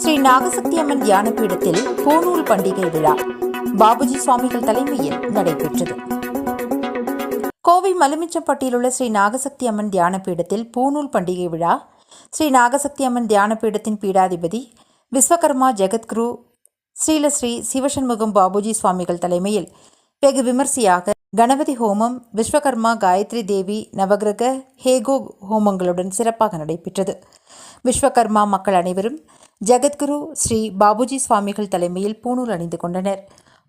ஸ்ரீ நாகசக்தி அம்மன் தியான பீடத்தில் பூநூல் பண்டிகை விழா பாபுஜி சுவாமிகள் தலைமையில் நடைபெற்றது. கோவை மலுமிச்சம்பட்டியில் உள்ள ஸ்ரீ நாகசக்தி அம்மன் தியான பீடத்தில் பூநூல் பண்டிகை விழா ஸ்ரீ நாகசக்தி அம்மன் தியான பீடத்தின் பீடாதிபதி விஸ்வகர்மா ஜெகத்குரு ஸ்ரீலஸ்ரீ சிவசண்முகம் பாபுஜி சுவாமிகள் தலைமையில் வெகு விமர்சையாக கணபதி ஹோமம், விஸ்வகர்மா காயத்ரி தேவி நவகிரக ஹேகோ ஹோமங்களுடன் சிறப்பாக நடைபெற்றது. விஸ்வகர்மா மக்கள் அனைவரும் ஜெகத்குரு ஸ்ரீ பாபுஜி சுவாமிகள் தலைமையில் பூநூல் அணிந்து கொண்டனர்.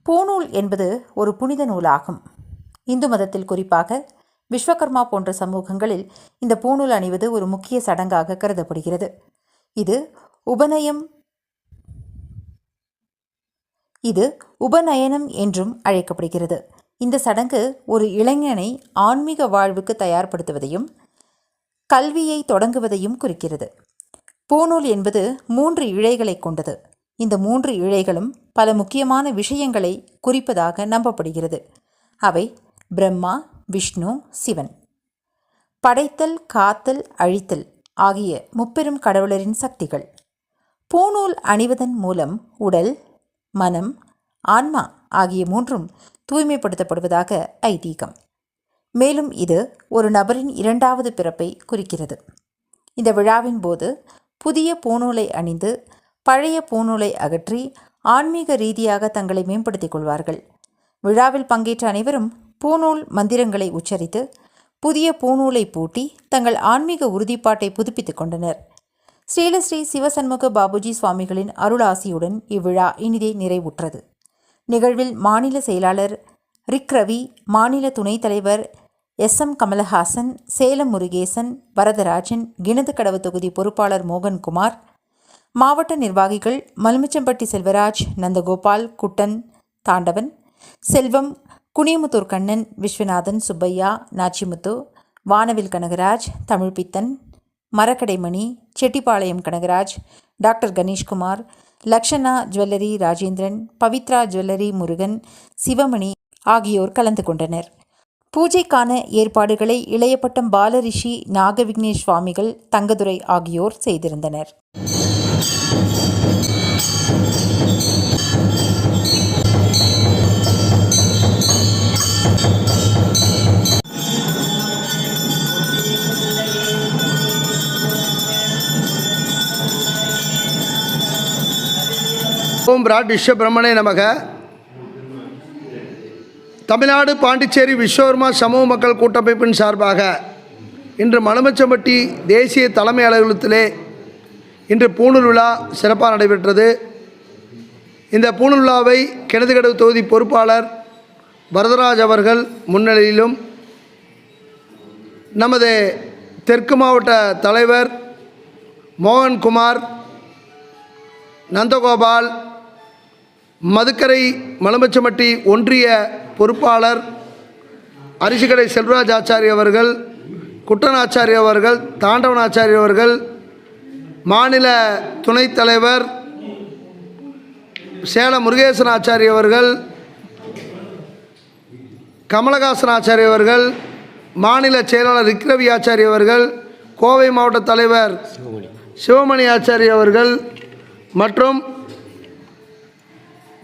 பூநூல் என்பது ஒரு புனித நூலாகும். இந்து மதத்தில் குறிப்பாக விஸ்வகர்மா போன்ற சமூகங்களில் இந்த பூநூல் அணிவது ஒரு முக்கிய சடங்காக கருதப்படுகிறது. இது உபநயனம் என்றும் அழைக்கப்படுகிறது. இந்த சடங்கு ஒரு இளைஞனை ஆன்மீக வாழ்வுக்கு தயார்படுத்துவதையும் கல்வியை தொடங்குவதையும் குறிக்கிறது. பூநூல் என்பது 3 இழைகளை கொண்டது. இந்த 3 இழைகளும் பல முக்கியமான விஷயங்களை குறிப்பதாக நம்பப்படுகிறது. அவை பிரம்மா, விஷ்ணு, சிவன். படைத்தல், காத்தல், அழித்தல் ஆகிய முப்பெரும் கடவுளரின் சக்திகள். பூநூல் அணிவதன் மூலம் உடல், மனம், ஆன்மா ஆகிய 3ம் தூய்மைப்படுத்தப்படுவதாக ஐதீகம். மேலும் இது ஒரு நபரின் 2வது பிறப்பை குறிக்கிறது. இந்த விழாவின் போது புதிய பூநூலை அணிந்து பழைய பூநூலை அகற்றி ஆன்மீக ரீதியாக தங்களை மேம்படுத்திக் கொள்வார்கள். விழாவில் பங்கேற்ற அனைவரும் பூநூல் மந்திரங்களை உச்சரித்து புதிய பூநூலை பூட்டி தங்கள் ஆன்மீக உறுதிப்பாட்டை புதுப்பித்துக் கொண்டனர். ஸ்ரீலஸ்ரீ சிவசண்முக பாபுஜி சுவாமிகளின் அருளாசியுடன் இவ்விழா இனிதே நிறைவுற்றது. நிகழ்வில் மாநில செயலாளர் ரிக் ரவி, மாநில துணைத் தலைவர் SM கமலஹாசன், சேலம் முருகேசன், வரதராஜன், கிணத்துக்கடவு தொகுதி பொறுப்பாளர் மோகன்குமார், மாவட்ட நிர்வாகிகள் மலுமிச்சம்பட்டி செல்வராஜ், நந்தகோபால், குட்டன், தாண்டவன், செல்வம், குனியமுத்தூர் கண்ணன், விஸ்வநாதன், சுப்பையா, நாச்சிமுத்து, வானவில் கனகராஜ், தமிழ்பித்தன், மரக்கடைமணி, Chettipalayam Kanagaraj, doctor Ganeshkumar, Lakshana jewellery Rajendran, Pavithra jewellery Murugan, Sivamani ஆகியோர் கலந்து கொண்டனர். பூஜைக்கான ஏற்பாடுகளை இளையப்பட்டம் பாலரிஷி, நாகவிக்னேஷ் சுவாமிகள், தங்கதுரை ஆகியோர் செய்திருந்தனர். ஓம் பிராட் விஸ்வபிரமணே நமக. தமிழ்நாடு பாண்டிச்சேரி விஸ்வகர்மா சமூக மக்கள் கூட்டமைப்பின் சார்பாக இன்று மலுமிச்சம்பட்டி தேசிய தலைமை அலுவலகத்திலே இன்று பூநூல் விழா சிறப்பாக நடைபெற்றது. இந்த பூநூல் விழாவை கிணத்துக்கடவு தொகுதி பொறுப்பாளர் வரதராஜ் அவர்கள் முன்னிலையிலும் நமது தெற்கு மாவட்ட தலைவர் மோகன்குமார், நந்தகோபால், மதுக்கரை மலுமிச்சம்பட்டி ஒன்றிய பொறுப்பாளர் அரிசிக்கடை செல்வராஜ் ஆச்சாரி அவர்கள், குட்டன் ஆச்சாரி அவர்கள், தாண்டவன் ஆச்சாரி அவர்கள், மாநில துணைத் தலைவர் சேலம் முருகேசன் ஆச்சாரி அவர்கள், கமலஹாசன் ஆச்சாரி அவர்கள், மாநில செயலாளர் ரிக்ரவி ஆச்சாரி அவர்கள், கோவை மாவட்ட தலைவர் சிவமணி ஆச்சாரி அவர்கள் மற்றும்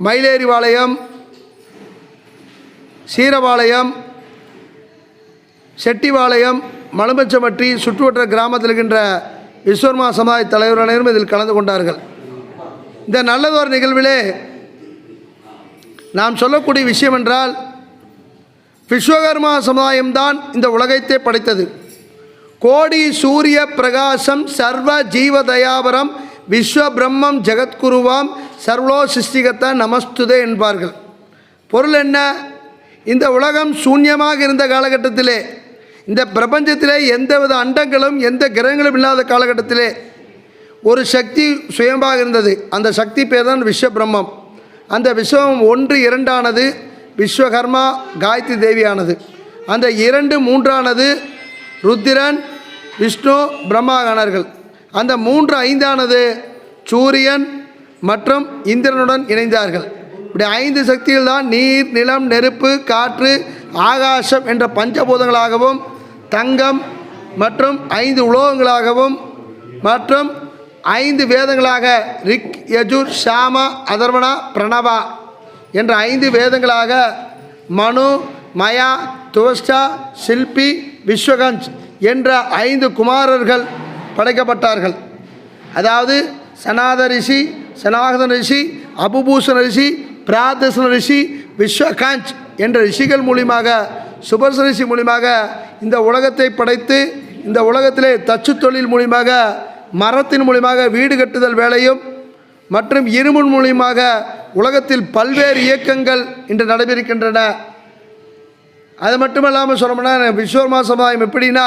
மயிலேறிபாளையம், சீரபாளையம், செட்டிபாளையம், மலுமிச்சம்பட்டி சுற்றுவட்டார கிராமத்தில் இருக்கின்ற விஸ்வகர்மா சமுதாய தலைவர் அனைவரும் இதில் கலந்து கொண்டார்கள். இந்த நல்லதொரு நிகழ்விலே நாம் சொல்லக்கூடிய விஷயம் என்றால், விஸ்வகர்மா சமுதாயம்தான் இந்த உலகத்தை படைத்தது. கோடி சூரிய பிரகாசம் சர்வ ஜீவ தயாபரம் விஸ்வ பிரம்மம் ஜெகத்குருவாம் சர்வலோ சிருஷ்டிகத்த நமஸ்துதே என்பார்கள். பொருள் என்ன? இந்த உலகம் சூன்யமாக இருந்த காலகட்டத்திலே, இந்த பிரபஞ்சத்திலே எந்தவித அண்டங்களும் எந்த கிரகங்களும் இல்லாத காலகட்டத்திலே ஒரு சக்தி சுயமாக இருந்தது. அந்த சக்தி பேர் தான் விஸ்வபிரம்மம். அந்த விஸ்வம் 1, 2ஆனது விஸ்வகர்மா காயத்ரி தேவியானது. அந்த 2, 3ஆனது ருத்திரன், விஷ்ணு, பிரம்மாகணர்கள். அந்த 3, 5ஆனது சூரியன் மற்றும் இந்திரனுடன் இணைந்தார்கள். இப்படி 5 சக்திகள் தான் நீர், நிலம், நெருப்பு, காற்று, ஆகாசம் என்ற பஞ்சபூதங்களாகவும், தங்கம் மற்றும் 5 உலோகங்களாகவும் மற்றும் 5 வேதங்களாக ரிக், யஜுர், ஷாம, அதர்வணா, பிரணவா என்ற 5 வேதங்களாக மனு, மயா, துவஷ்டா, சில்பி, விஸ்வகஞ்ச் என்ற 5 குமாரர்கள் படைக்கப்பட்டார்கள். அதாவது சனாத ரிஷி, சனாதன ரிஷி, அபுபூஷண ரிஷி, பிராதசன ரிஷி, விஸ்வகஞ்ச் என்ற ரிஷிகள் மூலியமாக, சுபர்ச ரிஷி மூலியமாக இந்த உலகத்தை படைத்து இந்த உலகத்திலே தச்சு தொழில் மூலியமாக, மரத்தின் மூலியமாக வீடு கட்டுதல் வேலையும் மற்றும் இரும்பின் மூலியமாக உலகத்தில் பல்வேறு இயக்கங்கள் இன்று நடைபெறுகின்றன. அது மட்டுமல்லாமல் சொல்லணும்னா விஸ்வகர்மா சமுதாயம் எப்படின்னா,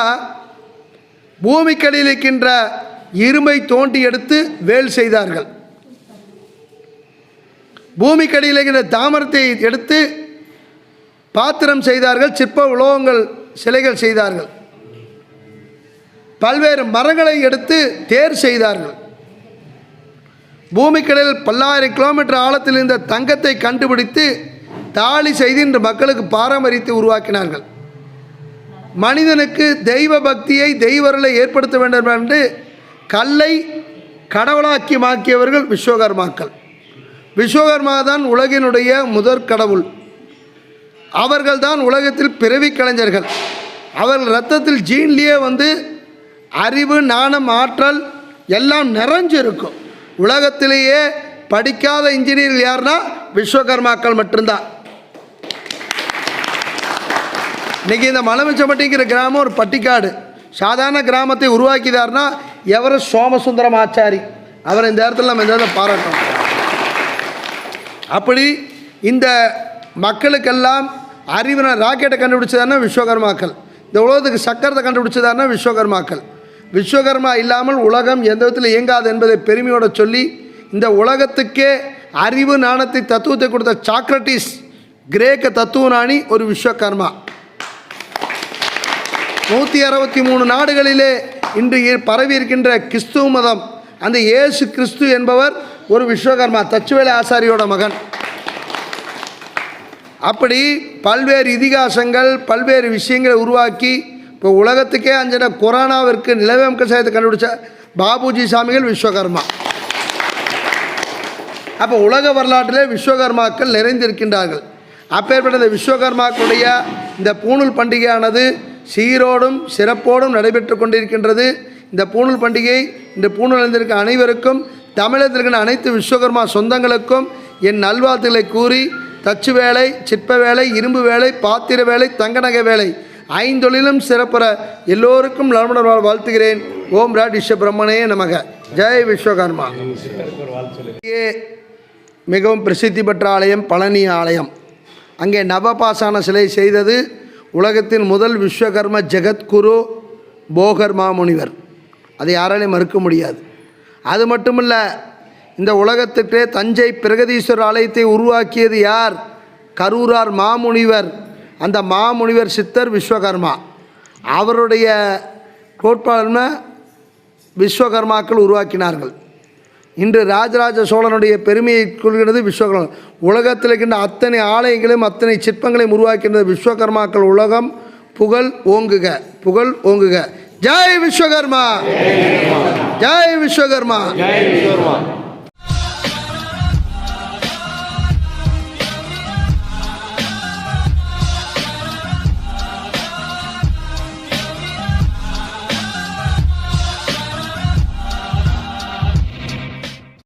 பூமிக்கடியில் இருக்கின்ற இரும்பை தோண்டி எடுத்து வேல் செய்தார்கள். பூமிக்கடியில் இருக்கின்ற தாமரத்தை எடுத்து பாத்திரம் செய்தார்கள். சிற்ப உலோகங்கள் சிலைகள் செய்தார்கள். பல்வேறு மரங்களை எடுத்து தேர் செய்தார்கள். பூமிக்கடியில் பல்லாயிரம் கிலோமீட்டர் ஆழத்தில் இருந்த தங்கத்தை கண்டுபிடித்து தாலி செய்து இன்று மக்களுக்கு பாரம்பரியத்தை உருவாக்கினார்கள். மனிதனுக்கு தெய்வ பக்தியை, தெய்வர்களை ஏற்படுத்த வேண்டும் என்று கல்லை கடவுளாக்கி மாக்கியவர்கள் விஸ்வகர்மாக்கள். விஸ்வகர்மா தான் உலகினுடைய முதற் கடவுள். அவர்கள்தான் உலகத்தில் பிறவி கலைஞர்கள். அவர்கள் இரத்தத்தில் ஜீன்லேயே அறிவு, ஞானம், ஆற்றல் எல்லாம் நிறைஞ்சிருக்கும். உலகத்திலேயே படிக்காத இன்ஜினியர் யாருன்னா விஸ்வகர்மாக்கள் மட்டும்தான். இன்றைக்கி இந்த மலமிச்சம்பட்டிங்கிற கிராமம் ஒரு பட்டிக்காடு. சாதாரண கிராமத்தை உருவாக்கிதார்னா எவரெஸ்ட் சோமசுந்தரம் ஆச்சாரி. அவரை இந்த இடத்துல நம்ம இந்த இடத்துல பாராட்டணும். அப்படி இந்த மக்களுக்கெல்லாம் அறிவின ராக்கெட்டை கண்டுபிடிச்சதாருன்னா விஸ்வகர்மாக்கள். இந்த உலகத்துக்கு சக்கரத்தை கண்டுபிடிச்சதாருன்னா விஸ்வகர்மாக்கள். விஸ்வகர்மா இல்லாமல் உலகம் எந்த விதத்தில் இயங்காது என்பதை பெருமையோடு சொல்லி, இந்த உலகத்துக்கே அறிவு, ஞானத்தை, தத்துவத்தை கொடுத்த சாக்ரட்டிஸ், கிரேக்க தத்துவஞானி, ஒரு விஸ்வகர்மா. 163 நாடுகளிலே இன்று பரவி இருக்கின்ற கிறிஸ்துவ மதம், அந்த இயேசு கிறிஸ்து என்பவர் ஒரு விஸ்வகர்மா, தச்சுவேலை ஆசாரியோட மகன். அப்படி பல்வேறு இதிகாசங்கள், பல்வேறு விஷயங்களை உருவாக்கி இப்போ உலகத்துக்கே அஞ்சன கொரோனாவிற்கு நிலவேம் கஷாயத்தை கண்டுபிடிச்ச பாபுஜி சாமிகள் விஸ்வகர்மா. அப்போ உலக வரலாற்றிலே விஸ்வகர்மாக்கள் நிறைந்திருக்கின்றார்கள். அப்பேற்பட்ட இந்த விஸ்வகர்மாக்களுடைய இந்த பூணூல் பண்டிகையானது சீரோடும் சிறப்போடும் நடைபெற்று கொண்டிருக்கின்றது. இந்த பூணூல் பண்டிகை இந்த பூணூல் அணிந்திருக்க அனைவருக்கும், தமிழகத்திற்கிற அனைத்து விஸ்வகர்மா சொந்தங்களுக்கும் என் நல்வாழ்த்துக்களை கூறி, தச்சு வேலை, சிற்ப வேலை, இரும்பு வேலை, பாத்திர வேலை, தங்க நகை வேலை 5 தொழிலும் சிறப்புற எல்லோருக்கும் நலமுடன் வாழ்த்துகிறேன். ஓம் ராட் விஸ்வ பிரம்மனே நமக. ஜெய் விஸ்வகர்மா. மிகவும் பிரசித்தி பெற்ற ஆலயம் பழனி ஆலயம். அங்கே நவபாசான சிலை செய்தது உலகத்தின் முதல் விஸ்வகர்ம ஜெகத்குரு போகர் மாமுனிவர். அதை யாராலையும் மறுக்க முடியாது. அது மட்டுமல்ல, இந்த உலகத்திற்கே தஞ்சை பிரகதீஸ்வரர் ஆலயத்தை உருவாக்கியது யார்? கரூரார் மாமுனிவர். அந்த மாமுனிவர் சித்தர் விஸ்வகர்மா. அவருடைய கோட்பாடுன விஸ்வகர்மாக்கள் உருவாக்கினார்கள். இன்று ராஜராஜ சோழனுடைய பெருமையை கொள்கிறது விஸ்வகர்மா. உலகத்தில் இருக்கின்ற அத்தனை ஆலயங்களையும் அத்தனை சிற்பங்களையும் உருவாக்கின்ற விஸ்வகர்மாக்கள். உலகம் புகழ் ஓங்குக, புகழ் ஓங்குக. ஜெய் விஸ்வகர்மா, ஜெய் விஸ்வகர்மா.